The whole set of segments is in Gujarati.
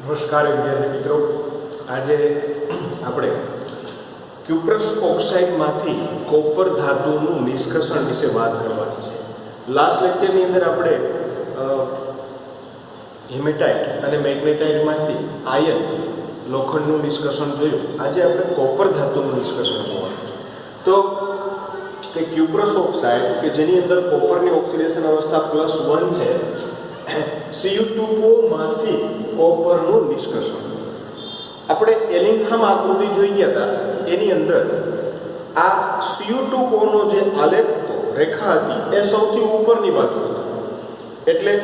નમસ્કાર વિદ્યાર્થી મિત્રો, આજે આપણે ક્યુપ્રસ ઓક્સાઇડમાંથી કોપર ધાતુનું નિષ્કર્ષણ વિશે વાત કરવાની છે. લાસ્ટ લેક્ચરની અંદર આપણે હિમેટાઇટ અને મેગ્નેટાઇટમાંથી આયન લોખંડનું નિષ્કર્ષણ જોયું. આજે આપણે કોપર ધાતુનું નિષ્કર્ષણ જોવાનું છે. તો કે ક્યુપ્રસ ઓક્સાઇડ કે જેની અંદર કોપરની ઓક્સિડેશન અવસ્થા +1 છે, Cu2O માંથી કોપરનું નિષ્કર્ષણ. આપણે એલિંગહામ આકૃતિ જોઈ ગયા હતા, એની અંદર આ Cu2O નો જે આલેખ હતો, રેખા હતી, એ સૌથી ઉપરની બાજુ હતી. એટલે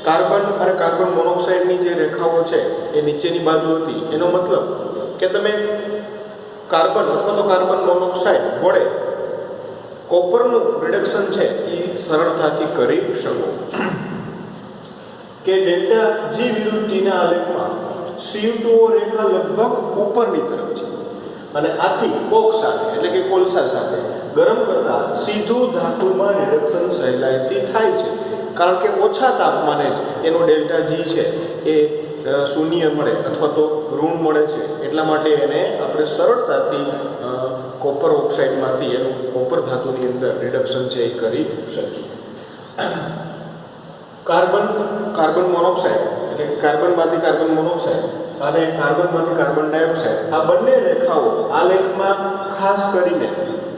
કાર્બન અને કાર્બન મોનોક્સાઇડની જે રેખાઓ છે એ નીચેની બાજુ હતી. એનો મતલબ કે તમે કાર્બન અથવા તો કાર્બન મોનોક્સાઇડ વડે કોપરનું રિડક્શન છે એ સરળતાથી કરી શકો. કે ડેલ્ટા G વિરુદ્ધ T ના આલેખમાં Cu2O રેખા લગભગ ઉપરની તરફ છે અને આથી કોક સાથે એટલે કે કોલસા સાથે ગરમ કરતા સીધું ધાતુમાં રિડક્શન સહેલાઈથી થાય છે, કારણ કે ઓછા તાપમાને જ એનો ડેલ્ટા G છે એ શૂન્ય મળે અથવા તો ઋણ મળે છે. એટલા માટે એને આપણે સરળતાથી કોપર ઓક્સાઇડમાંથી એનું કોપર ધાતુની અંદર રિડક્શન છે એ કરી શકીએ. કાર્બન મોનોક્સાઇડ એટલે કે કાર્બનમાંથી કાર્બન મોનોક્સાઇડ અને કાર્બનમાંથી કાર્બન ડાયોક્સાઇડ, આ બંને રેખાઓ આલેખમાં ખાસ કરીને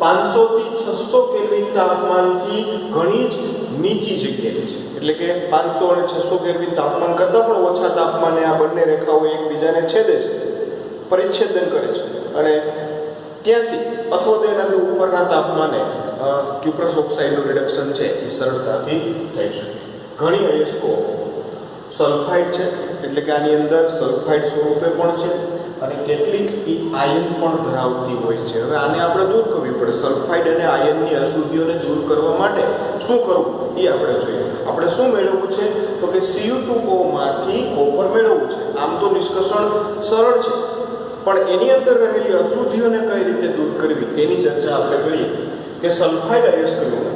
500 થી 600 કેલ્વિન તાપમાનથી ઘણી જ નીચી જગ્યાએ છે. એટલે કે 500 અને 600 કેલ્વિન તાપમાન કરતાં પણ ઓછા તાપમાને આ બંને રેખાઓ એકબીજાને છેદે છે, પરિચ્છેદન કરે છે અને ત્યાંથી અથવા તો એનાથી ઉપરના તાપમાને ક્યુપ્રસ ઓક્સાઇડનું રિડક્શન છે એ સરળતાથી થઈ શકે. ઘણી અયસ્કો સલ્ફાઇડ છે, એટલે કે આની અંદર સલ્ફાઇડ સ્વરૂપે પણ છે અને કેટલીક આયન પણ ધરાવતી હોય છે. હવે આને આપણે દૂર કરવી પડે. સલ્ફાઇડ અને આયનની અશુદ્ધિઓને દૂર કરવા માટે શું કરવું એ આપણે જોઈએ. આપણે શું મેળવવું છે તો કે Cu2O માંથી કોપર મેળવવું છે. આમ તો નિષ્કર્ષણ સરળ છે, પણ એની અંદર રહેલી અશુદ્ધિઓને કઈ રીતે દૂર કરવી એની ચર્ચા આપણે કરીએ. કે સલ્ફાઇડ અયસ્કનું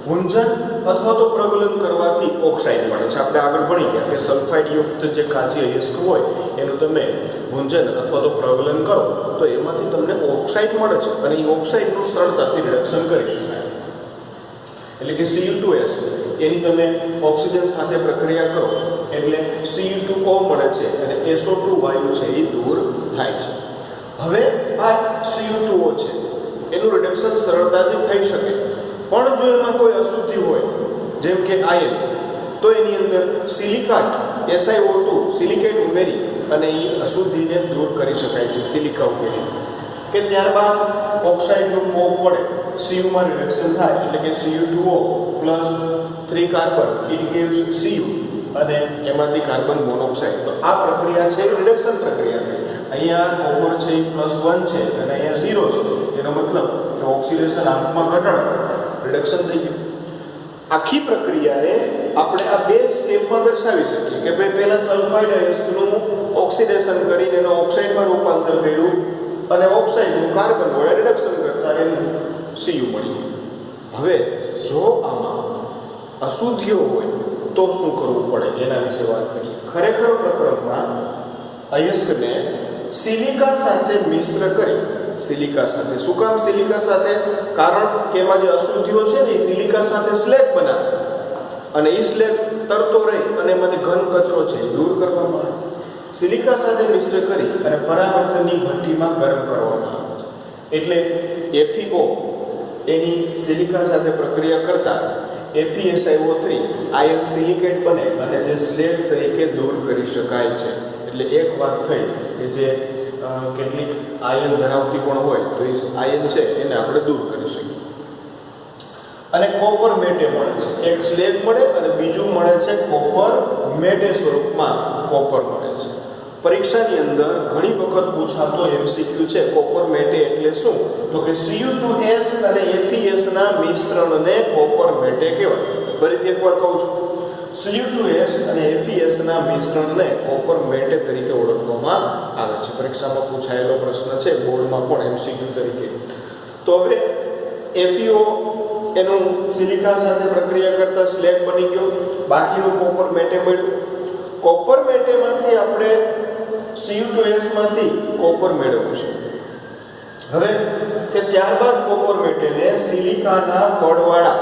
ભૂંજન અથવા તો પ્રગલન કરવાથી ઓક્સાઇડ મળે છે. આપણે આગળ ભણી ગયા કે સલ્ફાઇડ યુક્ત જે કાચી અયસ્ક હોય એનું તમે ભૂંજન અથવા તો પ્રગલન કરો તો એમાંથી તમને ઓક્સાઇડ મળે છે અને એ ઓક્સાઇડનું સરળતાથી રિડક્શન કરી શકાય. એટલે કે Cu2S એની તમે ઓક્સિજન સાથે પ્રક્રિયા કરો એટલે Cu2O મળે છે અને SO2 વાયુ છે એ દૂર થાય છે. હવે આ Cu2O છે એનું રિડક્શન સરળતાથી થઈ શકે, પણ જો એમાં કોઈ અશુદ્ધિ હોય જેમ કે આયન, તો એની અંદર સિલિકાટ SiO2 સિલિકેટ ઉમેરી અને એ અશુદ્ધિને દૂર કરી શકાય છે. સિલિકા ઉમેરી કે ત્યારબાદ ઓક્સાઇડનું કોપ વડે Cu માં રિડક્શન થાય એટલે કે Cu2O + 3 carbon it gives Cu અને એમાંથી કાર્બન મોનોક્સાઇડ. તો આ પ્રક્રિયા છે રિડક્શન પ્રક્રિયા થઈ. અહીંયા કોપર છે +1 છે અને અહીંયા 0 છે. એનો મતલબ કે ઓક્સિડેશન આંકમાં ઘટાડો, રિડક્શન થઈ ગયું. આખી પ્રક્રિયાને આપણે આ બે સ્ટેપમાં દર્શાવી શકીએ કે ભાઈ પહેલા સલ્ફાઇડ અયસ્કનું ઓક્સિડેશન કરીને એનો ઓક્સાઇડમાં રૂપાંતર કર્યું અને ઓક્સાઇડનું કાર્બન વડે રિડક્શન કરતા એનું Cu મળી ગયું. હવે જો આમાં અશુદ્ધિઓ હોય તો શું કરવું પડે એના વિશે વાત કરીએ. ખરેખર પ્રકરણમાં અયસ્કને સિલિકા સાથે મિશ્ર કરી, સિલિકા સાથે, શું કામ સિલિકા સાથે? કારણ કે એમાં જે અશુદ્ધિઓ છે ને એ સિલિકા સાથે સ્લેગ બનાવે અને એ સ્લેગ તરતો રહી અને એમાંથી ઘન કચરો છે એ દૂર કરવામાં આવે. સિલિકા સાથે મિશ્ર કરી અને પરાવર્તનની ભઠ્ઠીમાં ગરમ કરવામાં આવે છે. એટલે FeO એની સિલિકા સાથે પ્રક્રિયા કરતા FeSiO3 આયન સિલિકેટ બને અને જે સ્લેગ તરીકે દૂર કરી શકાય છે. એટલે એક વાત થઈ કે જે કેટલીક આયન ધરાવતી પણ હોય તો એ આયન છે એને આપણે દૂર કરી શકીએ. અને કોપર મેટે મળે છે. એક સ્લેગ મળે અને બીજું મળે છે કોપર મેટે સ્વરૂપમાં કોપર મળે છે. પરીક્ષાની અંદર ઘણી વખત પૂછાતો MCQ છે કોપર મેટે એટલે શું? તો કે Cu2S અને FeS ના મિશ્રણને કોપર મેટે કહેવાય. ફરીથી એકવાર કહું છું, Cu2S અને FeS ના મિશ્રણને કોપર મેટે તરીકે ઓળખવામાં આવે છે. પરીક્ષામાં પૂછાયેલો પ્રશ્ન છે, બોર્ડમાં પણ MCQ તરીકે. તો હવે FeO એનું સિલિકા સાથે પ્રક્રિયા કરતા સ્લેગ બની ગયો, બાકીનું કોપર મેટે મળ્યું. કોપર મેટેમાંથી આપણે Cu2S માંથી કોપર મેળવ્યું છે. હવે કે ત્યારબાદ કોપર મેટેને સિલિકાના પડવાળા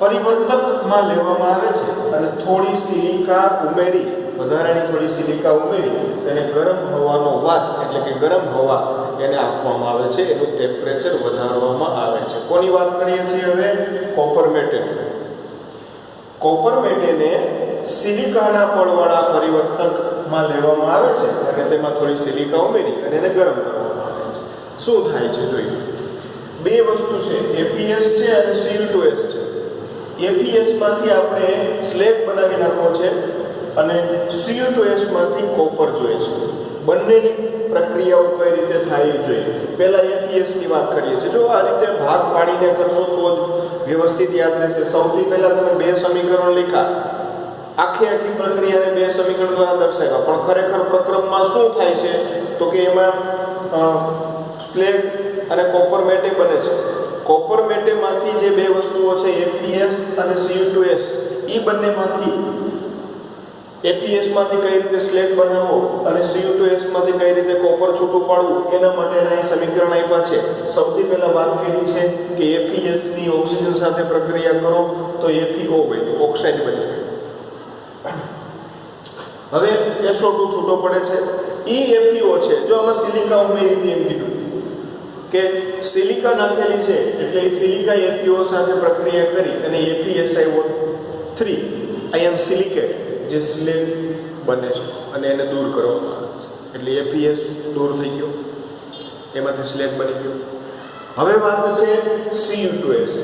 પરિવર્તકમાં લેવામાં આવે છે અને થોડી સિલિકા ઉમેરી, વધારાની થોડી સિલિકા ઉમેરી તેને ગરમ હવાનો વાત એટલે કે ગરમ હવા એને આપવામાં આવે છે. એનું ટેમ્પરેચર વધારવામાં આવે છે. કોની વાત કરીએ છીએ હવે? કોપર મેટે. કોપર મેટેને સિલિકાના પડવાળા પરિવર્તકમાં લેવામાં આવે છે અને તેમાં થોડી સિલિકા ઉમેરી અને એને ગરમ કરવામાં આવે છે. શું થાય છે જોઈએ. બે વસ્તુ છે, APS છે અને Cu2S છે. APS માંથી આપણે સ્લેગ બનાવી નાખવો છે અને Cu2S માંથી કોપર જોઈએ છે. બંનેની પ્રક્રિયાઓ કઈ રીતે થાય એ જોઈએ. પહેલા APS ની વાત કરીએ છીએ. જો આ રીતે ભાગ પાડીને કરશો તો જ વ્યવસ્થિત યાદ રહેશે. સૌથી પહેલા તમે બે સમીકરણ લખ્યા, આખી પ્રક્રિયાને બે સમીકરણ દ્વારા દર્શાવ્યા, પણ ખરેખર પ્રક્રમમાં શું થાય છે તો કે એમાં સ્લેગ અને કોપર મેટે બને છે. કોપર મેટેમાંથી જે બે વસ્તુઓ છે APS અને Cu2S, એ બંનેમાંથી APS માંથી કઈ રીતે સ્લેગ બનાવવો અને Cu2S માંથી કઈ રીતે કોપર છૂટું પાડવું એના માટેના એ સમીકરણ આપ્યા છે. સૌથી પહેલા વાત કરી છે કે APS ની ઓક્સિજન સાથે પ્રક્રિયા કરો તો APO બન્યું, ઓક્સાઇડ બની. હવે SO2 છૂટો પડે છે. એ APO છે. જો આમાં સિલિકા ઉમેરી હતી એમ કીધું કે સિલિકા નાખેલી છે એટલે એ સિલિકા APO સાથે પ્રક્રિયા કરી અને ApSiO3 આયન સિલિકેટ જે સ્લેગ બને છે અને એને દૂર કરવામાં આવે છે એટલે APS દૂર થઈ ગયો, એમાંથી સ્લેગ બની ગયો. હવે વાત છે Cu2S.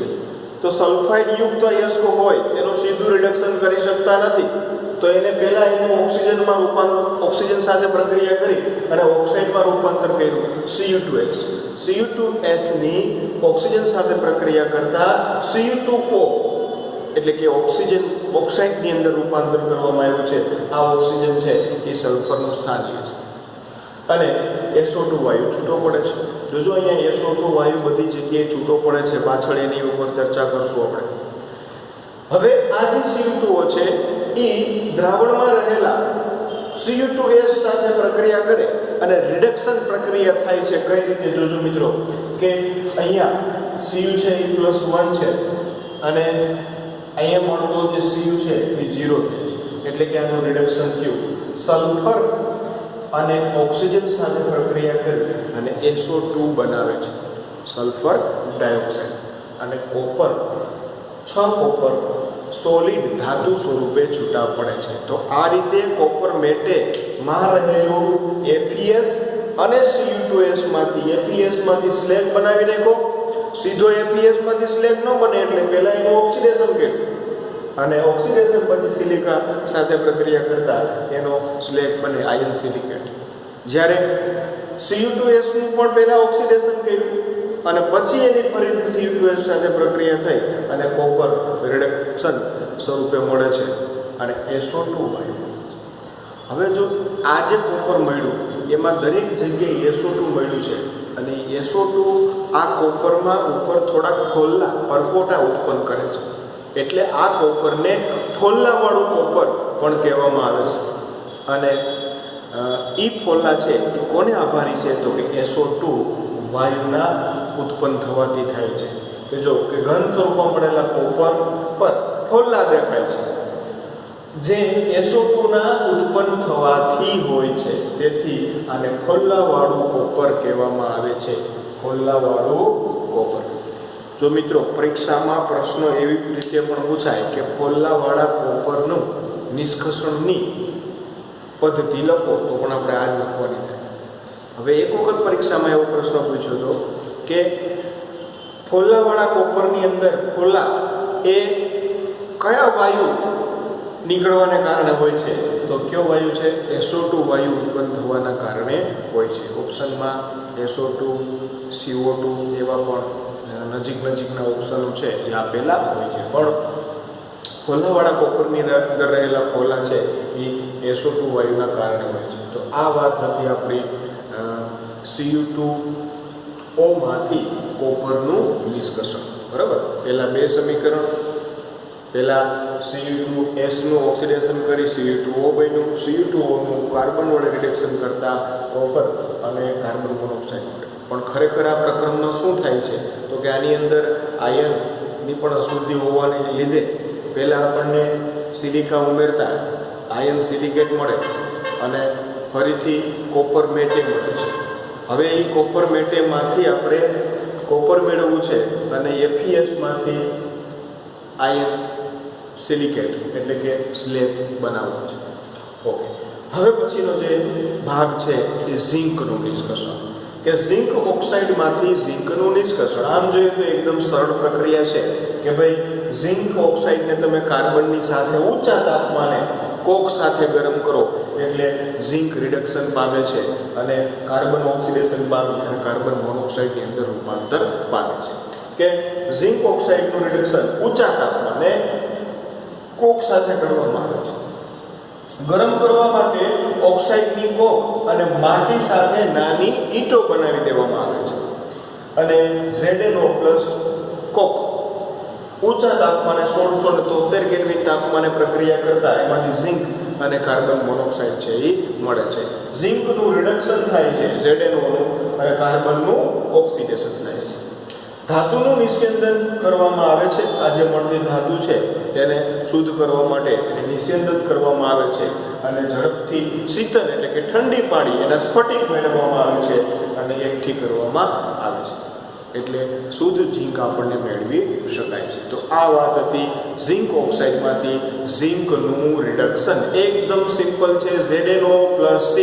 તો સલ્ફાઇડ યુક્ત અયસ્કો હોય એનું સીધું રિડક્શન કરી શકતા નથી, તો એને પહેલા એનું ઓક્સિજન સાથે પ્રક્રિયા કરી અને ઓક્સાઇડમાં રૂપાંતર કર્યું Cu2S. Cu2S ની ઓક્સિજન સાથે પ્રક્રિયા કરતા Cu2O એટલે કે ઓક્સાઇડની અંદર રૂપાંતર કરવામાં આવ્યું છે. આ ઓક્સિજન છે એ સલ્ફરનું સ્થાન લે છે અને SO2 વાયુ છૂટો પડે છે. જોજો અહીંયા SO2 વાયુ બધી જગ્યાએ છૂટો પડે છે, પાછળ એની ઉપર ચર્ચા કરશું આપણે. હવે આ જે Cu2O છે એ દ્રાવણમાં રહેલા Cu2S સાથે પ્રક્રિયા કરે અને રિડક્શન પ્રક્રિયા થાય છે. કઈ રીતે જોજો મિત્રો કે અહીંયા Cu છે એ +1 છે અને અહીંયા મળતો જે Cu છે એ 0 થાય છે એટલે કે આનું રિડક્શન થયું. સલ્ફર અને ઓક્સિજન સાથે પ્રક્રિયા કરી અને SO2 બનાવે છે, સલ્ફર ડાયોક્સાઇડ. અને કોપર 6 કોપર સોલિડ ધાતુ સ્વરૂપે છૂટા પડે છે. તો આ રીતે કોપર મેટે માં રહેલું APS અને Cu2S માંથી APS માંથી સ્લેગ બનાવી નાખો. સીધો APS માંથી સ્લેગ ન બને એટલે પહેલા એનું ઓક્સિડેશન કર્યું અને ઓક્સિડેશન પછી સિલિકા સાથે પ્રક્રિયા કરતા એનો સ્લેગ બને આયન સિલિકેટ. જ્યારે Cu2S નું પણ પહેલા ઓક્સિડેશન કર્યું અને પછી એની ફરીથી Cu2S સાથે પ્રક્રિયા થઈ અને કોપર રિડક્શન સ્વરૂપે મળે છે અને SO2 વાયુ. હવે જો આ જે કોપર મળ્યું એમાં દરેક જગ્યાએ SO2 મળ્યું છે અને SO2 આ કોપરમાં ઉપર થોડાક ફોલ્લા પરપોટા ઉત્પન્ન કરે છે એટલે આ કોપરને ફોલ્લાવાળું કોપર પણ કહેવામાં આવે છે. અને એ ફોલ્લા છે એ કોને આભારી છે તો કે SO2 વાયુના ઉત્પન્ન થવાથી થાય છે. કે જો કે ઘન સ્વરૂપમાં મળેલા કોપર પર ફોલ્લા દેખાય છે જે SO2 ના ઉત્પન્ન થવાથી હોય છે, તેથી આને ફોલ્લાવાળું કોપર કહેવામાં આવે છે. ફોલ્લાવાળું કોપર. જો મિત્રો પરીક્ષામાં પ્રશ્નો એવી રીતે પણ પૂછાય કે ફોલ્લાવાળા કોપરનું નિષ્કર્ષણની પદ્ધતિ લખો તો પણ આપણે આ જ લખવાની થાય. હવે એક વખત પરીક્ષામાં એવો પ્રશ્ન પૂછ્યો હતો કે ફોલ્લાવાળા કોપરની અંદર ફોલ્લા એ કયા વાયુ નીકળવાને કારણે હોય છે તો કયો વાયુ છે? SO2 વાયુ ઉત્પન્ન થવાના કારણે હોય છે. ઓપ્શનમાં SO2, CO2 એવા પણ નજીકના ઓપ્શનો છે એ આપેલા હોય છે, પણ ફોલ્લાવાળા કોપરની અંદર રહેલા ફોલ્લા છે એ SO2 વાયુના કારણે હોય છે. તો આ વાત હતી આપણી Cu2O માંથી કોપરનું નિષ્કર્ષણ. બરાબર, પહેલા બે સમીકરણ, પહેલા Cu2S નું ઓક્સિડેશન કરી Cu2O બન્યું. Cu2O નું કાર્બન વડે રિડક્શન કરતા કોપર અને કાર્બન મોનોક્સાઇડ મળે. પણ ખરેખર આ પ્રકરણમાં શું થાય છે તો કે આની અંદર આયનની પણ અશુદ્ધિ હોવાને લીધે પહેલાં આપણને સિલિકા ઉમેરતા આયન સિલિકેટ મળે અને ફરીથી કોપર મેટે મળે છે. હવે એ કોપર મેટેમાંથી આપણે કોપર મેળવવું છે અને FeSમાંથી આયન સિલિકેટ એટલે કે સ્લેબ બનાવવું છે. ઓકે, હવે પછીનો જે ભાગ છે એ ઝિંકનું નિષ્કર્ષણ, કે ઝિંક ઓક્સાઇડમાંથી ઝિંકનું નિષ્કર્ષણ. આમ જોઈએ તો એકદમ સરળ પ્રક્રિયા છે કે ભાઈ ઝિંક ઓક્સાઇડને તમે કાર્બનની સાથે ઊંચા તાપમાને કોક સાથે ગરમ કરો એટલે ઝિંક રિડક્શન પામે છે અને કાર્બન ઓક્સિડેશન પામી અને કાર્બન મોનોક્સાઇડની અંદર રૂપાંતર પામે છે. કે ઝિંક ઓક્સાઇડનું રિડક્શન ઊંચા તાપમાને કોક સાથે કરવામાં આવે છે. ગરમ કરવા માટે ઓક્સાઇડની કોક અને માટી સાથે નાની ઈંટો બનાવી દેવામાં આવે છે અને ZnO પ્લસ કોક ઊંચા તાપમાને 1673 કેલ્વિન તાપમાને પ્રક્રિયા કરતા એમાંથી ઝિંક અને કાર્બન મોનોક્સાઇડ છે એ મળે છે. ઝિંકનું રિડક્શન થાય છે ZnO નું અને કાર્બનનું ઓક્સિડેશન થાય છે. ધાતુનું નિસ્યંદન કરવામાં આવે છે. આ જે મળતી ધાતુ છે તેને શુદ્ધ કરવા માટે એને નિસ્યંદિત કરવામાં આવે છે અને ઝડપથી શીતલ એટલે કે ઠંડી પાડી એના સ્ફટિક મેળવવામાં આવે છે અને એકઠી કરવામાં આવે છે એટલે શુદ્ધ ઝિંક આપણને મેળવી શકાય છે. તો આ વાત હતી ઝિંક ઓક્સાઇડમાંથી ઝિંકનું રિડક્શન. એકદમ સિમ્પલ છે. ZnO પ્લસ C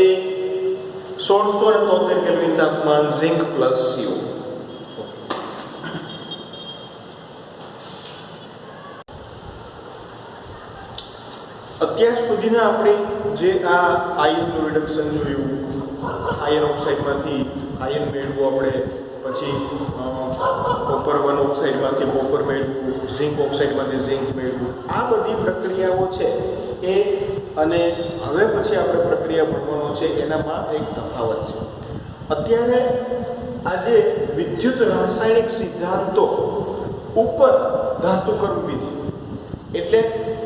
1673 કેલ્વિન તાપમાન ઝિંક પ્લસ CO. અત્યાર સુધીના આપણે જે આ આયનનું રિડક્શન જોયું, આયન ઓક્સાઇડમાંથી આયન મેળવવું આપણે, પછી કોપર વન ઓક્સાઇડમાંથી કોપર મેળવવું, ઝિંક ઓક્સાઇડમાંથી ઝિંક મેળવવું, આ બધી પ્રક્રિયાઓ છે એ અને હવે પછી આપણે પ્રક્રિયા ભણવાનો છે એનામાં એક તફાવત છે. અત્યારે આજે વિદ્યુત રાસાયણિક સિદ્ધાંતો ઉપર ધાતુકર્મ વિધિ એટલે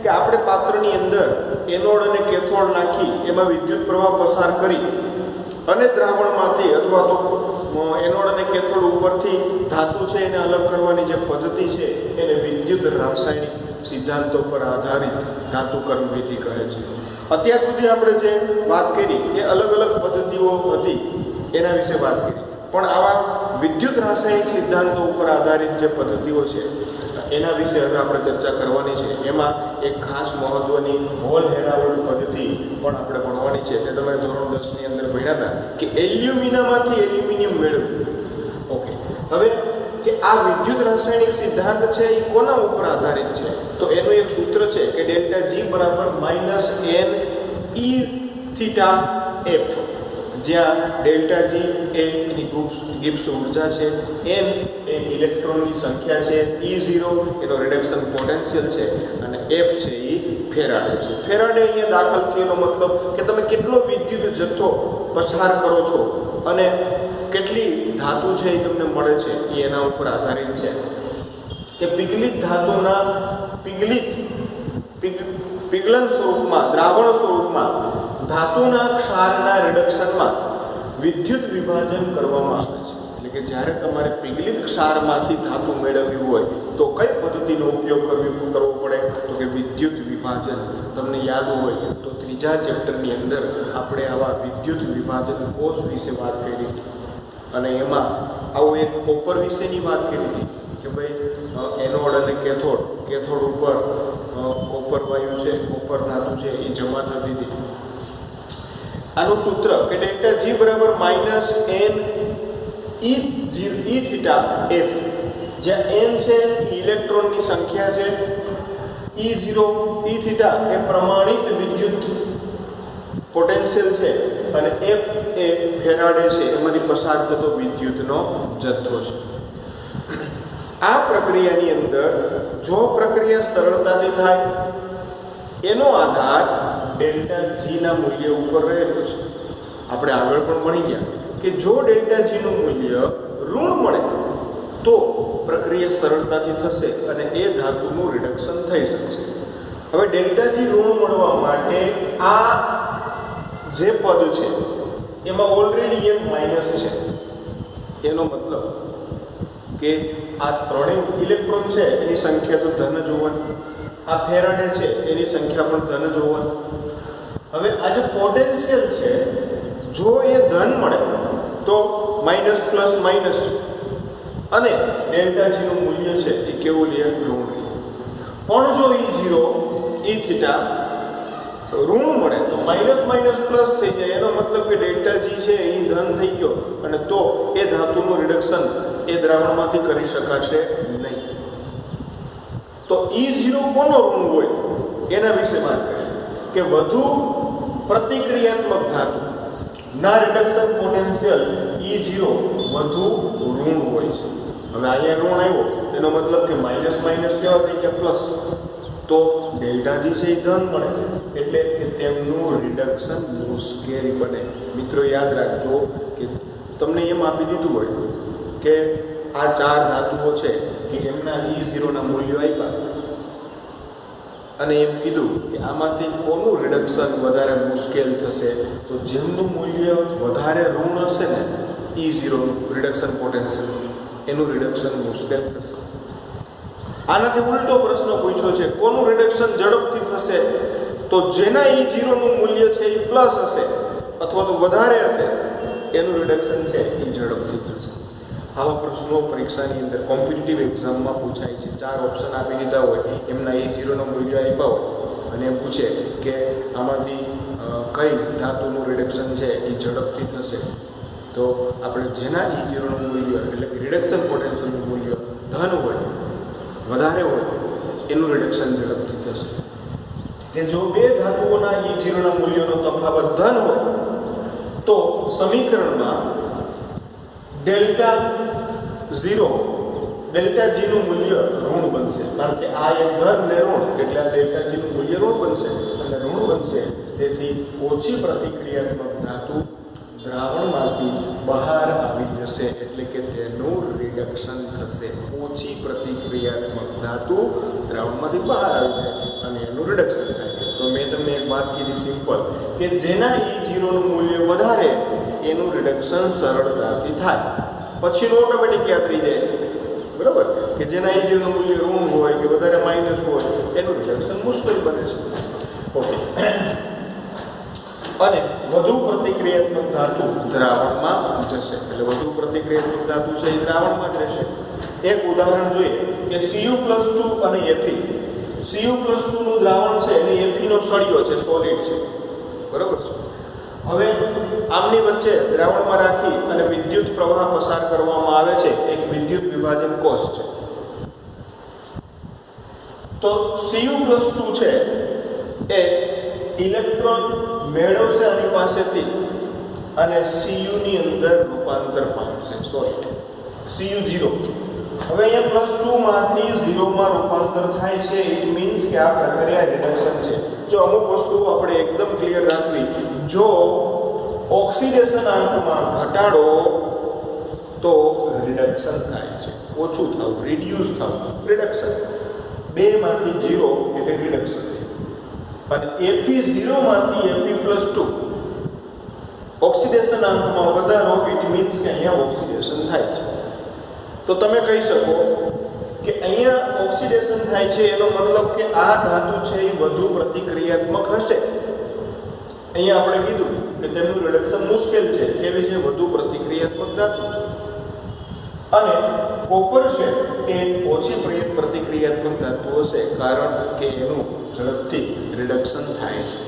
કે આપણે પાત્રની અંદર એનોડ અને કેથોડ નાખી એમાં વિદ્યુત પ્રવાહ પસાર કરી અને દ્રાવણમાંથી અથવા તો એનોડ અને કેથોડ ઉપરથી ધાતુ છે એને અલગ કરવાની જે પદ્ધતિ છે એને વિદ્યુત રાસાયણિક સિદ્ધાંતો પર આધારિત ધાતુકર્મ વિધિ કહે છે. અત્યાર સુધી આપણે જે વાત કરી એ અલગ અલગ પદ્ધતિઓ હતી એના વિશે વાત કરી, પણ આવા વિદ્યુત રાસાયણિક સિદ્ધાંતો ઉપર આધારિત જે પદ્ધતિઓ છે એના વિશે હવે આપણે ચર્ચા કરવાની છે. એમાં એક ખાસ મહત્વની હોલ હેરાવર્ડ પદ્ધતિ પણ આપણે ભણવાની છે. તે તમે ધોરણ 10 ની અંદર ભણ્યા હતા કે એલ્યુમિનામાંથી એલ્યુમિનિયમ મેળવવું. ઓકે, હવે કે આ વિદ્યુત રાસાયણિક સિદ્ધાંત છે એ કોના ઉપર આધારિત છે તો એનું એક સૂત્ર છે કે ડેલ્ટા G બરાબર -NE θF, જ્યાં ડેલ્ટા G એ એની ગિબ્સ ઉર્જા છે, n એ ઇલેક્ટ્રોનની સંખ્યા છે, E0 એનો રિડક્શન પોટેન્શિયલ છે અને F છે એ ફેરાડે છે. ફેરાડે અહીંયા દાખલ થયેલો મતલબ કે તમે કેટલો વિદ્યુત જથ્થો પસાર કરો છો અને કેટલી ધાતુ છે એ તમને મળે છે એ એના ઉપર આધારિત છે. કે પિઘલિત ધાતુના પિઘલન સ્વરૂપમાં, દ્રાવણ સ્વરૂપમાં ધાતુના ક્ષારના રિડક્શનમાં વિદ્યુત વિભાજન કરવામાં આવે છે. એટલે કે જ્યારે તમારે પિઘલિત ક્ષારમાંથી ધાતુ મેળવવી હોય તો કઈ પદ્ધતિનો ઉપયોગ કરવો પડે તો કે વિદ્યુત વિભાજન. તમને યાદ હોય તો ત્રીજા ચેપ્ટરની અંદર આપણે આવા વિદ્યુત વિભાજન કોષ વિશે વાત કરી હતી અને એમાં આવું એક કોપર વિશેની વાત કરી હતી કે ભાઈ એનોડ અને કેથોડ ઉપર કોપર વાયુ છે, કોપર ધાતુ છે એ જમા થતી હતી. આનું સૂત્ર કે ડેલ્ટા G બરાબર -NE⁻θF, જ્યાં n છે એ ઇલેક્ટ્રોનની સંખ્યા છે, E0 Eθ એ પ્રમાણિત વિદ્યુત પોટેન્શિયલ છે અને F એ ફેરાડે છે એમાંથી પસાર થતો વિદ્યુતનો જથ્થો છે. આ પ્રક્રિયાની અંદર જો પ્રક્રિયા સરળતાથી થાય એનો આધાર ડેલ્ટા G ના મૂલ્ય ઉપર રહેલો છે. આપણે આગળ પણ ભણી ગયા કે જો ડેલ્ટા G નું મૂલ્ય ઋણ મળે તો પ્રક્રિયા સરળતાથી થશે અને એ ધાતુનું રિડક્શન થઈ શકશે. હવે ડેલ્ટા જી ઋણ મળવા માટે આ જે પદ છે એમાં ઓલરેડી એક માઇનસ છે. એનો મતલબ કે આ ત્રણેય ઇલેક્ટ્રોન છે એની સંખ્યા તો ધન જ હોવાની, આ ફેરાડે છે એની સંખ્યા પણ ધન જ હોવાની. હવે આ જે પોટેન્શિયલ છે જો એ ધન મળે તો માઇનસ પ્લસ માઇનસ, અને ડેલ્ટા જી નું મૂલ્ય છે એ કેવું લે? ઋણ. પણ જો E0 E થીટા ઋણ મળે તો માઇનસ માઇનસ પ્લસ થઈ જાય. એનો મતલબ કે ડેલ્ટા જી છે એ ધન થઈ ગયો, અને તો એ ધાતુનું રિડક્શન એ દ્રાવણમાંથી કરી શકાશે નહીં. તો E0 કોનો ઋણ હોય એના વિશે વાત કરીએ કે વધુ પ્રતિક્રિયાત્મક ધાતુ ના રિડક્શન પોટેન્શિયલ E0 વધુ ઋણ હોય છે. હવે અહીંયા ઋણ આવ્યો એનો મતલબ કે માઇનસ માઇનસ કેવા થઈ ગયા? પ્લસ. તો ડેલ્ટા જી છે એ ધન મળે એટલે કે તેમનું રિડક્શન મુશ્કેલ બને. મિત્રો યાદ રાખજો કે તમને એમ આપી દીધું હોય કે આ ચાર ધાતુઓ છે કે એમના E0 ના મૂલ્યો આપ્યા, અને એમ કીધું કે આમાંથી કોનું રિડક્શન વધારે મુશ્કેલ થશે, તો જેમનું મૂલ્ય વધારે ઋણ હશે ને E0 રિડક્શન પોટેન્શિયલ એનું રિડક્શન મુશ્કેલ થશે. આનાથી ઉલટો પ્રશ્ન પૂછ્યો છે કોનું રિડક્શન ઝડપથી થશે, તો જેના E0 નું મૂલ્ય છે એ પ્લસ હશે અથવા તો વધારે હશે એનું રિડક્શન છે એ ઝડપથી થશે. આવા પ્રશ્નો પરીક્ષાની અંદર કોમ્પિટિટિવ એક્ઝામમાં પૂછાય છે. 4 ઓપ્શન આપી દીધા હોય, એમના E0 નું મૂલ્ય આપ્યા હોય અને એમ પૂછે કે આમાંથી કઈ ધાતુનું રિડક્શન છે એ ઝડપથી થશે, તો આપણે જેના E0 નું મૂલ્ય એટલે કે રિડક્શન પોટેન્શિયલનું મૂલ્ય ધન હોય વધારે હોય એનું રિડક્શન ઝડપથી થશે. કે જો બે ધાતુઓના E0 ના મૂલ્યનો તફાવત ધન હોય તો સમીકરણમાં ડેલ્ટા જી નું મૂલ્ય ઋણ બનશે, કારણ કે આ એક ધન ને ઋણ એટલે આ ડેલ્ટા જી નું મૂલ્ય ઋણ બનશે અને ઋણ બનશે. તેથી ઓછી પ્રતિક્રિયાત્મક ધાતુ દ્રાવણમાંથી બહાર આવી જશે, એટલે કે તેનું રિડક્શન થશે. ઓછી પ્રતિક્રિયાત્મક ધાતુ દ્રાવણમાંથી બહાર આવી જાય અને એનું રિડક્શન થાય. તો મેં તમને એક વાત કીધી સિમ્પલ કે જેના E0 નું મૂલ્ય વધારે એનું રિડક્શન સરળતાથી થાય. પછીનું ઓટોમેટિક યાદ રહી જાય, બરાબર, કે જેના E0 નું મૂલ્ય ઋણ હોય કે વધારે માઇનસ હોય એનું રિડક્શન મુશ્કેલ બને છે. ઓકે. અને વધુ પ્રતિક્રિયાત્મક ધાતુ દ્રાવણમાં જશે, એટલે વધુ પ્રતિક્રિયાત્મક ધાતુ છે એ દ્રાવણમાં જ રહેશે. એક ઉદાહરણ જોઈએ કે Cu+2 અને Fe. Cu+2 નું દ્રાવણ છે અને Fe નો સળિયો છે, સોલિડ છે, બરાબર છે. હવે આમની વચ્ચે દ્રાવણમાં રાખી અને વિદ્યુત પ્રવાહ પસાર કરવામાં આવે છે, એક વિદ્યુત વિભાજન કોષ છે. તો Cu+2 છે એ ઇલેક્ટ્રોન મેળવશે આની પાસેથી અને Cu ની અંદર રૂપાંતર પામશે, સોલિડ Cu0. હવે અહીંયા +2 માંથી 0 માં રૂપાંતર થાય છે. ઇટ મીન્સ કે આ પ્રક્રિયા રિડક્શન છે. જો અમુક વસ્તુઓ આપણે એકદમ ક્લિયર રાખવી, જો ઓક્સિડેશન આંકમાં ઘટાડો તો રિડક્શન થાય છે, ઓછું થવું, રિડ્યુસ થવું, રિડક્શન. 2 માંથી 0 એટલે રિડક્શન. અને Fe0 માંથી Fe+2 ઓક્સિડેશન આંકમાં વધારો, ઇટ મીન્સ કે અહીંયા ઓક્સિડેશન થાય છે. તો તમે કહી શકો કે અહીંયા ઓક્સિડેશન થાય છે એનો મતલબ કે આ ધાતુ છે એ વધુ પ્રતિક્રિયાત્મક હશે. અહીંયા આપણે કીધું કે તેમનું રિડક્શન મુશ્કેલ છે, કેવી છે? વધુ પ્રતિક્રિયાત્મક ધાતુ છે. અને કોપર છે એ ઓછી પ્રતિક્રિયાત્મક ધાતુ હશે, કારણ કે એનું ઝડપથી રિડક્શન થાય છે.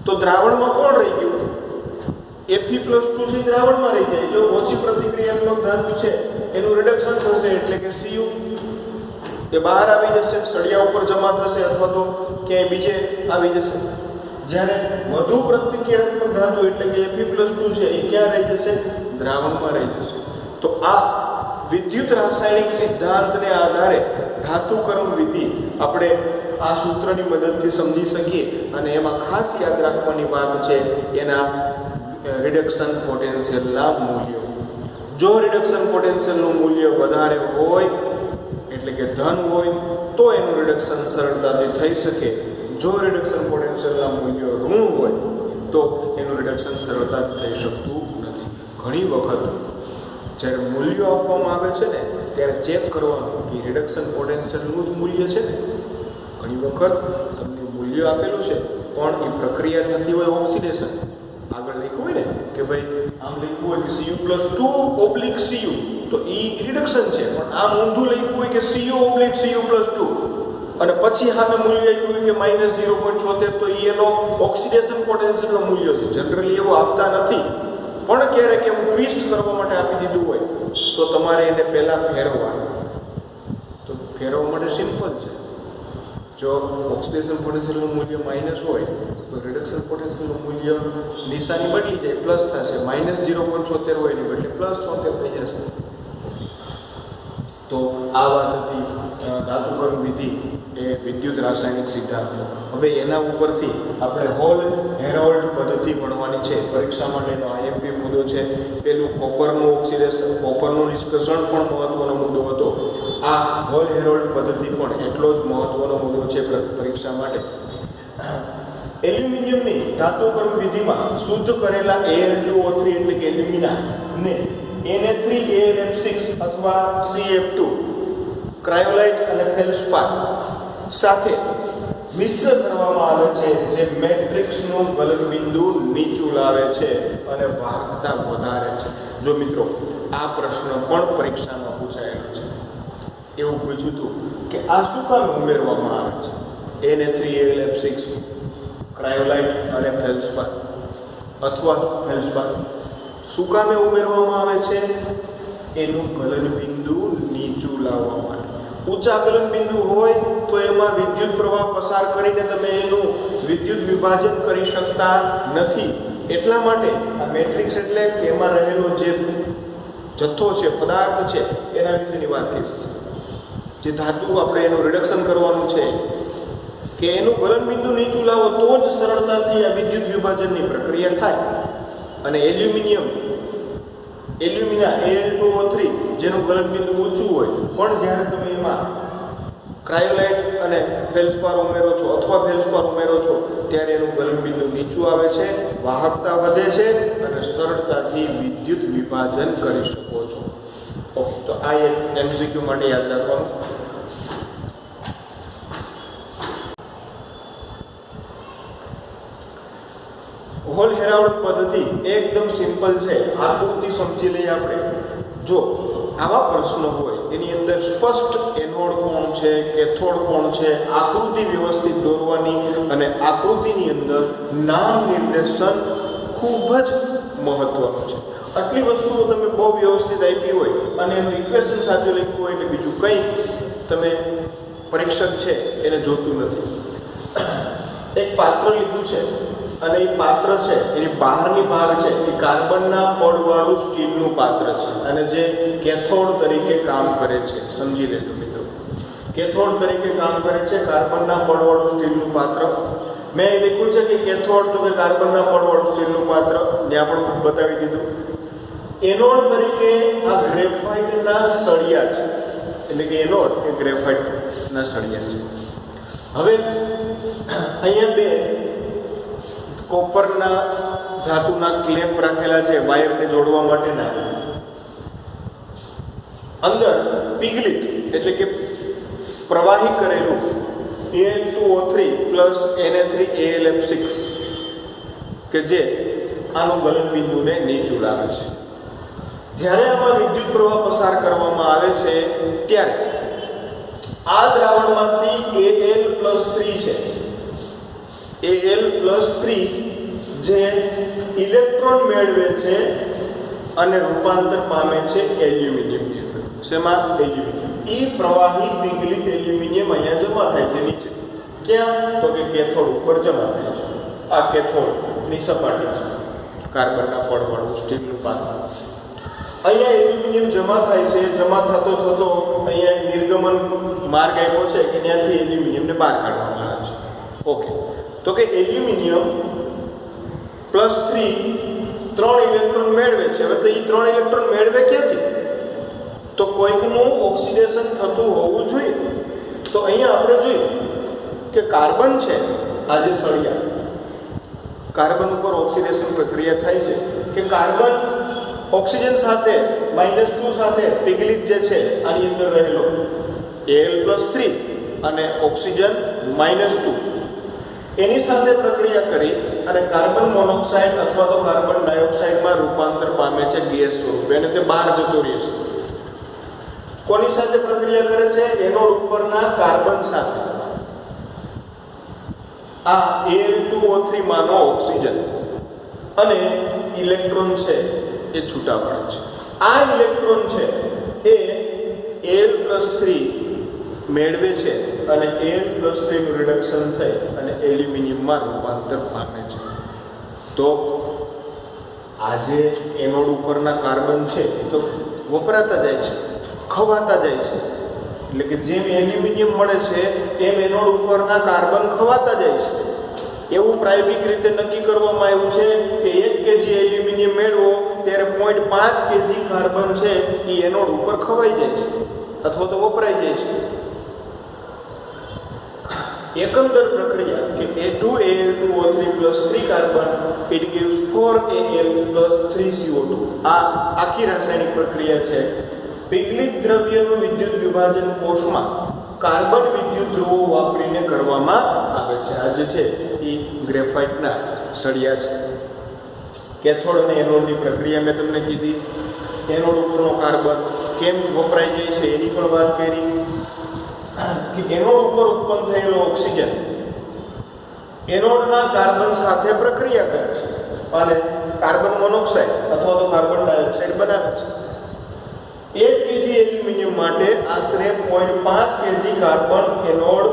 તો દ્રાવણમાં કોણ રહી ગયું? Fe+2 છે દ્રાવણમાં રહી જાય. જો ઓછી પ્રતિક્રિયાત્મક ધાતુ છે એનું રિડક્શન થશે એટલે કે Cu એ બહાર આવી જશે, સળિયા ઉપર જમા થશે અથવા તો ક્યાંય બીજે આવી જશે. જ્યારે વધુ પ્રતિક્રિયાત્મક ધાતુ એટલે કે Fe+2 છે એ ક્યાં રહી જશે? દ્રાવણમાં રહી જશે. તો આ વિદ્યુત રાસાયણિક સિદ્ધાંતને આધારે ધાતુકર્મ વિધિ આપણે આ સૂત્રની મદદથી સમજી શકીએ. અને એમાં ખાસ યાદ રાખવાની વાત છે એના રિડક્શન પોટેન્શિયલના મૂલ્યો. જો રિડક્શન પોટેન્શિયલનું મૂલ્ય વધારે હોય એટલે કે ધન હોય તો એનું રિડક્શન સરળતાથી થઈ શકે. જો રિડક્શન પોટેન્શિયલના મૂલ્યો ઋણ હોય તો એનું રિડક્શન સરળતાથી થઈ શકતું નથી. ઘણી વખત જ્યારે મૂલ્યો આપવામાં આવે છે ને ત્યારે ચેક કરવાનું કે રિડક્શન પોટેન્શિયલનું જ મૂલ્ય છે ને. ઘણી વખત તમને મૂલ્ય આપેલું છે પણ એ પ્રક્રિયા થતી હોય ઓક્સિડેશન. આગળ લખ્યું હોય ને કે ભાઈ આમ લખ્યું હોય કે Cu+2/Cu તો એ રિડક્શન છે, પણ આમ ઊંધું લખ્યું હોય કે Cu/Cu+2 અને પછી સામે મૂલ્ય આપ્યું હોય કે -0.76 તો એ એનો ઓક્સિડેશન પોટેન્શિયલનો મૂલ્ય છે. જનરલી એવું આપતા નથી, પણ ક્યારેક એવું ટ્વિસ્ટ કરવા માટે આપી દીધું હોય તો તમારે એને પહેલાં ફેરવવાનું. તો ફેરવવા માટે સિમ્પલ છે. જો ઓક્સિડેશન પોટેન્શિયલનું મૂલ્ય માઇનસ હોય તો રિડક્શન પોટેન્શિયલનું મૂલ્ય નિશાની બદલી જાય, પ્લસ થશે. -0.76 હોય એની બદલે +76 થઈ જશે. તો આ વાત હતી ધાતુકરણ વિધિ એ વિદ્યુત રાસાયણિક સિદ્ધાંતો. હવે એના ઉપરથી આપણે હોલ હેરોલ્ડ પદ્ધતિ ભણવાની છે. પરીક્ષા માટેનો આઈએમપી મુદ્દો છે. પેલું કોપરનું ઓક્સિડેશન, કોપરનું નિષ્કર્ષણ પણ મહત્વનો મુદ્દો હતો. આ હોલ હેરોલ્ડ પદ્ધતિ પણ એટલો જ મહત્વનો મુદ્દો છે પરીક્ષા માટે. એલ્યુમિનિયમની ધાતુકરણ વિધિમાં શુદ્ધ કરેલા Al2O3 એટલે કે એલ્યુમિના ને Na3AlF6 અથવા CF2 ક્રાયોલાઇટ અને ફેલ્સ્પાર સાથે મિશ્ર કરવામાં આવે છે, જે મેટ્રિક્સનું ગલનબિંદુ નીચું લાવે છે અને વાહકતા વધારે છે. જો મિત્રો આ પ્રશ્ન પણ પરીક્ષામાં પૂછાયેલો છે. એવું પૂછ્યું હતું કે આ શું કામ ઉમેરવામાં આવે છે Na3AlF6 ક્રાયોલાઇટ અને ફેલ્સ્પાર અથવા ફેલ્સ્પાર શું કામે ઉમેરવામાં આવે છે? એનું ગલનબિંદુ નીચું લાવવા માટે. ઊંચા ગલનબિંદુ હોય તો એમાં વિદ્યુત પ્રવાહ પસાર કરીને તમે એનું વિદ્યુત વિભાજન કરી શકતા નથી. એટલા માટે આ મેટ્રિક્સ એટલે કે એમાં રહેલો જે જથ્થો છે, પદાર્થ છે, એના વિશેની વાત કરી છે. જે ધાતુ આપણે એનું રિડક્શન કરવાનું છે કે એનું ગલનબિંદુ નીચું લાવો તો જ સરળતાથી આ વિદ્યુત વિભાજનની પ્રક્રિયા થાય. અને એલ્યુમિના Al2O3 જેનું ગલનબિંદુ ઊંચું હોય પણ જ્યારે તમે એમાં ક્રાયોલાઇટ અને ફેલ્સ્પાર ઉમેરો છો અથવા ફેલ્સ્પાર ઉમેરો છો ત્યારે એનું ગલનબિંદુ નીચું આવે છે, વાહકતા વધે છે અને સરળતાથી વિદ્યુત વિભાજન કરી શકો છો. ઓકે, તો આ એક MCQ માટે યાદ રાખવાનું. હોલ હેરોલ્ડ પદ્ધતિ એકદમ સિમ્પલ છે. આકૃતિ સમજી લઈએ આપણે. જો આવા પ્રશ્નો હોય એની અંદર સ્પષ્ટ એનોડ કોણ છે, કેથોડ કોણ છે, આકૃતિ વ્યવસ્થિત દોરવાની અને આકૃતિની અંદર નામ નિર્દેશન ખૂબ જ મહત્વનું છે. આટલી વસ્તુઓ તમે બહુ વ્યવસ્થિત આપી હોય અને એનું ઇક્વેશન સાચું લખ્યું હોય એટલે બીજું કંઈ તમે પરીક્ષક છે એને જોતું નથી. એક પાત્ર લીધું છે અને એ પાત્ર છે એની બહારની ભાગ છે એ કાર્બનના પડવાળું સ્ટીલનું પાત્ર છે અને જે કેથોડ તરીકે કામ કરે છે. સમજી લેજો મિત્રો, કેથોડ તરીકે કામ કરે છે કાર્બનના પડવાળું સ્ટીલનું પાત્ર. મેં લખ્યું છે કે કેથોડ તો કે કાર્બનના પડવાળું સ્ટીલનું પાત્ર, ત્યાં પણ બતાવી દીધું. એનોડ તરીકે આ ગ્રેફાઇટના સળિયા છે, એટલે કે એનોડ એ ગ્રેફાઇટના સળિયા છે. હવે અહીંયા બે કોપરના ધાતુના ક્લેમ્પ રાખેલા છે વાયરને જોડવા માટેના. અંદર પિગલિત એટલે કે પ્રવાહી કરેલું Al2O3 પ્લસ Na3AlF6 કે જે આનું ગલનબિંદુને નીચું લાવે છે. જ્યારે આમાં વિદ્યુત પ્રવાહ પસાર કરવામાં આવે છે ત્યારે આ દ્રાવણમાંથી Al+3 છે, Al+3 જે ઇલેક્ટ્રોન મેળવે છે અને રૂપાંતર પામે છે એલ્યુમિનિયમની અંદર. શેમાં? એલ્યુમિનિયમ. એ પ્રવાહી પિંગલિત એલ્યુમિનિયમ અહીંયા જમા થાય છે નીચે. ક્યાં? તો કે કેથોડ ઉપર જમા થાય છે. આ કેથોડની સપાટી છે, કાર્બનના પડવાળું સ્ટીલનું પાત્ર. અહીંયા એલ્યુમિનિયમ જમા થાય છે. જમા થતો અહીંયા એક નિર્ગમન માર્ગ આપ્યો છે કે ત્યાંથી એલ્યુમિનિયમને બહાર કાઢવામાં આવે છે. ઓકે, તો કે એલ્યુમિનિયમ +3 3 ઇલેક્ટ્રોન મેળવે છે. હવે તો એ 3 ઇલેક્ટ્રોન મેળવે ક્યાંથી? તો કોઈકનું ઓક્સિડેશન થતું હોવું જોઈએ. તો અહીંયા આપણે જોયું કે કાર્બન છે, આ જે સળિયા કાર્બન ઉપર ઓક્સિડેશન પ્રક્રિયા થાય છે કે કાર્બન ઓક્સિજન સાથે -2 સાથે પિઘલિત જે છે આની અંદર રહેલો Al+3 અને ઓક્સિજન -2 એની સાથે પ્રક્રિયા કરી અને કાર્બન મોનોક્સાઇડ અથવા તો કાર્બન ડાયોક્સાઇડમાં રૂપાંતર પામે છે ગેસ સ્વરૂપે અને તે બહાર જતો રહે છે. કોની સાથે પ્રક્રિયા કરે છે? એનોડ ઉપરના કાર્બન સાથે. આ Al2O3 માનો ઓક્સિજન અને ઇલેક્ટ્રોન છે એ છૂટા પડે છે. આ ઇલેક્ટ્રોન છે એ Al+3 મેળવે છે અને Al+3 નું રિડક્શન થઈ અને એલ્યુમિનિયમમાં રૂપાંતર પામે છે. તો આ જે એનોડ ઉપરના કાર્બન છે તો વપરાતા જાય છે, ખવાતા જાય છે. એટલે કે જેમ એલ્યુમિનિયમ મળે છે એમ એનોડ ઉપરના કાર્બન ખવાતા જાય છે. એવું પ્રાયોગિક રીતે નક્કી કરવામાં આવ્યું છે કે 1 kg એલ્યુમિનિયમ મેળવો ત્યારે 0.5 kg કાર્બન છે એ એનોડ ઉપર ખવાઈ જાય છે અથવા તો વપરાઈ જાય છે. એકંદર પ્રક્રિયા કે A2Al2O3 + 3 carbon it gives 4Al + 3CO2. આ આખી રાસાયણિક પ્રક્રિયા છે. પિઘલિત દ્રવ્યનું વિદ્યુત વિભાજન કોષમાં કાર્બન વિદ્યુત ધ્રુવો વાપરીને કરવામાં આવે છે. આ જે છે એ ગ્રેફાઇટના સળિયા છે. કેથોડ અને એનોડની પ્રક્રિયા મેં તમને કીધી. એનોડ ઉપરનો કાર્બન કેમ વપરાઈ જાય છે એની પણ વાત કરી કે એનોડ ઉપર ઉત્પન્ન થયેલો ઓક્સિજન એનોડના કાર્બન સાથે પ્રક્રિયા કરે છે અને કાર્બન મોનોક્સાઇડ અથવા તો કાર્બન ડાયોક્સાઇડ બનાવે છે. 1 kg એલ્યુમિનિયમ માટે આશરે 0.5 kg કાર્બન એનોડ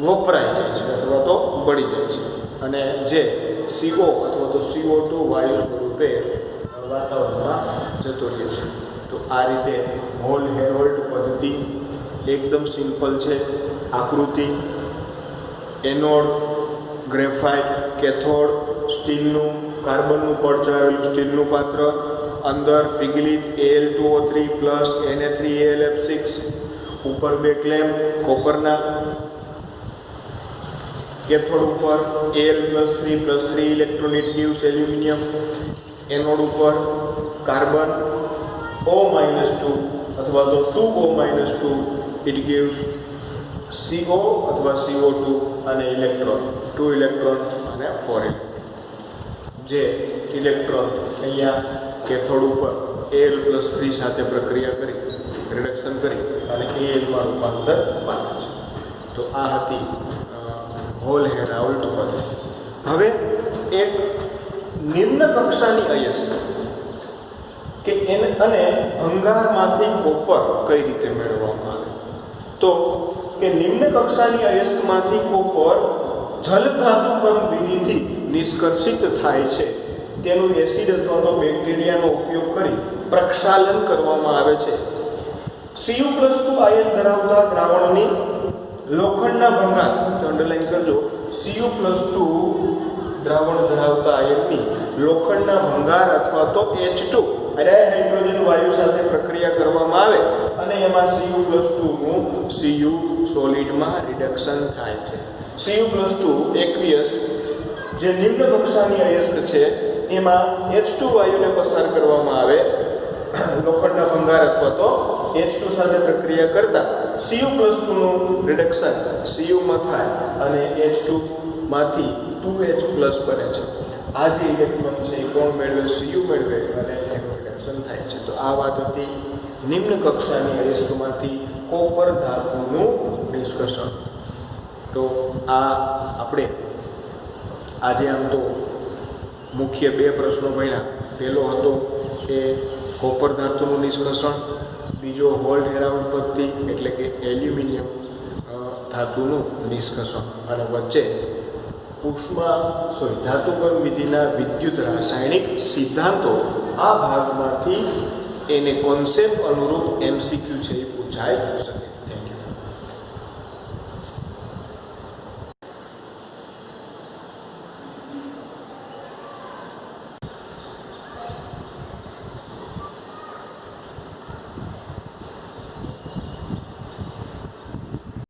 વપરાઈ જાય છે અથવા તો બળી જાય છે અને જે CO અથવા તો CO2 વાયુ સ્વરૂપે વાતાવરણમાં જતો રહે છે. તો આ રીતે હોલ હેરોલ્ડ પદ્ધતિ એકદમ સિમ્પલ છે. આકૃતિ એનોડ, ગ્રેફાઇટ, કેથોડ, સ્ટીલનું કાર્બનનું પડ ચડાવેલું સ્ટીલનું પાત્ર, અંદર પિઘલિત Al2O3 + Na3AlF6, ઉપર બે ક્લેમ કોપરના, કેથોડ ઉપર Al+3 + 3 electron it gives aluminium, anode ઉપર કાર્બન O-2 અથવા તો 2O-2 it gives CO અથવા CO2 અને ઇલેક્ટ્રોન 2 ઇલેક્ટ્રોન અને 4 ઇલેક્ટ્રોન. જે ઇલેક્ટ્રોન અહીંયા કેથોડ ઉપર Al+3 સાથે પ્રક્રિયા કરી રિડક્શન કરી અને Al માં રૂપાંતર પામે છે. તો આ હતી હોલ હેરાલ્ડ પદ્ધતિ. હવે એક નિમ્ન કક્ષાની અયસ્ક કે એને અને ભંગારમાંથી કોપર કઈ રીતે મેળવવામાં આવે? તો કે નિમ્ન કક્ષાની અયસ્કમાંથી કોપર જલધાતુકરણ વિધિથી નિષ્કર્ષિત થાય છે. તેનું એસિડ અથવા તો બેક્ટેરિયાનો ઉપયોગ કરી પ્રક્ષાલન કરવામાં આવે છે. Cu+2 આયન ધરાવતા દ્રાવણની લોખંડના ભંગાર, અંડરલાઈન કરજો, Cu+2 દ્રાવણ ધરાવતા આયનની લોખંડના ભંગાર અથવા તો H2 હાઇડ્રોજન વાયુ સાથે પ્રક્રિયા કરવામાં આવે અને એમાં Cu+2 નું Cu સોલિડમાં રિડક્શન થાય છે. Cu+2 એક્વિયસ જે નિમ્ન કક્ષાની અયસ્ક છે એમાં H2 વાયુને પસાર કરવામાં આવે લોખંડના ભંગાર અથવા તો H2 સાથે પ્રક્રિયા કરતા Cu+2 નું રિડક્શન Cu માં થાય અને H2 માંથી 2H+ બને છે. આ જે ઇલેક્ટ્રોન છે એ કોણ મેળવે? Cu મેળવે અને એનું રિડક્શન થાય છે. તો આ વાત હતી નિમ્ન કક્ષાની અયસ્કમાંથી કોપર ધાતુનું નિષ્કર્ષણ. તો આ આપણે આજે આમ તો મુખ્ય બે પ્રશ્નો ભણ્યા. પહેલો હતો એ કોપર ધાતુનું નિષ્કર્ષણ, બીજો હોલ હેરાલ્ડ પદ્ધતિ એટલે કે એલ્યુમિનિયમ ધાતુનું નિષ્કર્ષણ અને વચ્ચે ધાતુકરણ વિધિના વિદ્યુત રાસાયણિક સિદ્ધાંતો. આ ભાગમાંથી એને કોન્સેપ્ટ અનુરૂપ MCQ છે એ પૂછાઈ શકે.